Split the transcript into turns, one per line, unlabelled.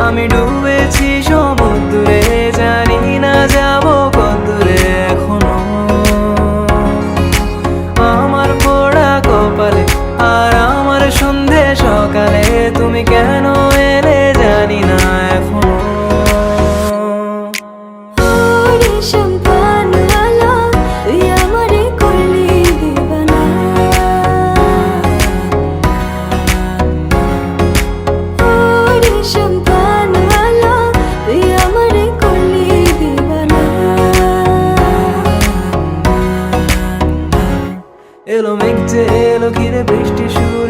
আমি ডুবেছি সমুদ্রে, জানি না যাব কতদূরে এখনো। আমার পোড়া কপালে আর আমার সন্ধে সকালে তুমি কেন এলে জানি না এখনো। এলো মেঘ যে এলো ঘিরে বৃষ্টি শুরু